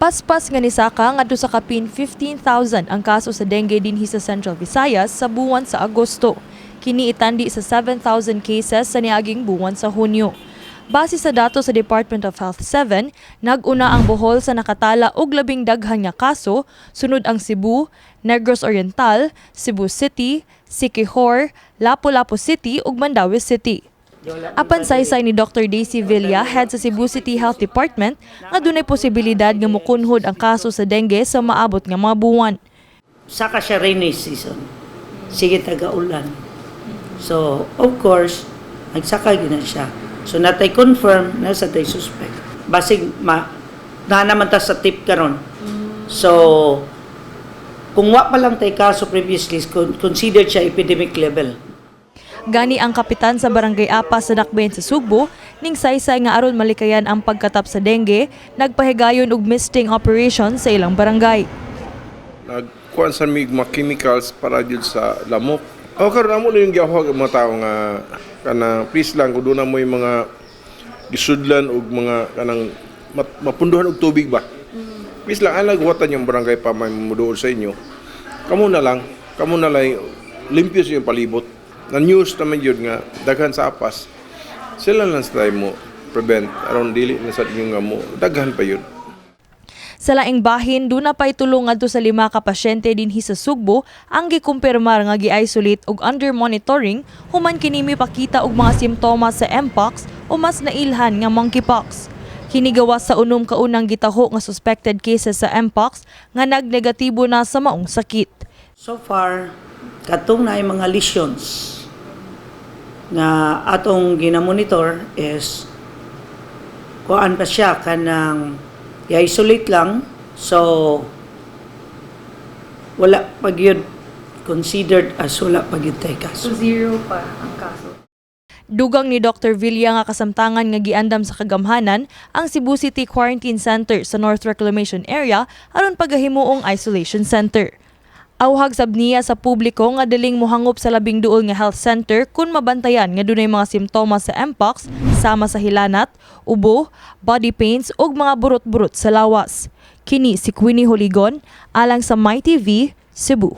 Paspas nga ni Saka ngadto sa kapin 15,000 ang kaso sa dengue dinhi sa Central Visayas sa buwan sa Agosto. Kini itandi sa 7,000 cases sa niaging buwan sa Hulyo. Base sa datos sa Department of Health 7, nag-una ang Bohol sa nakatala og labing daghan nga kaso, sunod ang Cebu, Negros Oriental, Cebu City, Siquijor, Lapu-Lapu City ug Mandaue City. Apan saysay ni Dr. Daisy Villa, head sa Cebu City Health Department, nga dunay posibilidad nga mokunhod ang kaso sa dengue sa maabot nga mga buwan. Saka siya rainy season. Sige taga-ulan. So, of course, nagsaka gina siya. So, natay confirm na sa tay suspect. Basig, na naman ta sa tip karon. So, kung wa pa lang tay kaso previously, considered siya epidemic level. Gani ang kapitan sa Barangay Apa sa Dakbayan sa Sugbo, ning saysay nga aron malikayan ang pagkatap sa dengue, nagpahigayon og misting operation sa ilang barangay. Nagkuhan sa mga chemicals para jud sa lamok. O karon amo yung gihawag ang mga tao nga kana please lang kung doon na mo yung mga gisudlan og mga kanang mapunduhan og tubig ba. Please lang alag watan yung barangay pa may muduol sa inyo. Kamo na lang limpyo sa yung palibot. Na news naman yun nga daghan sa apas. Sila lang sa mo prevent aron dili na sa inyo nga mo daghan pa yun. Sa laing bahin, duna pa'y tulong ngadto sa 5 ka pasyente dinhi sa Sugbo ang gikumpirmar nga gi-isolate og under monitoring human kini mipakita og mga simtomas sa MPOX o mas nailhan nga monkeypox. Kini gawas sa unom ka unang gitaho nga suspected cases sa MPOX nga nagnegatibo na sa maong sakit. So far, katong na mga lesions nga atong ginamonitor is kuan pa siya kanang i-isolate lang, so wala pag yun considered as wala pag yun tayo kaso. So zero pa ang kaso. Dugang ni Dr. Villa nga kasamtangan nga giandam sa kagamhanan ang Cebu City Quarantine Center sa North Reclamation Area aron pagahimuong isolation center. Awhag sab niya sa publiko nga daling mohangop sa labing duol nga health center kung mabantayan nga dunay mga simptomas sa MPOX sama sa hilanat, ubo, body pains ug mga burot-burot sa lawas. Kini si Queenie Joligon alang sa MyTV, Cebu.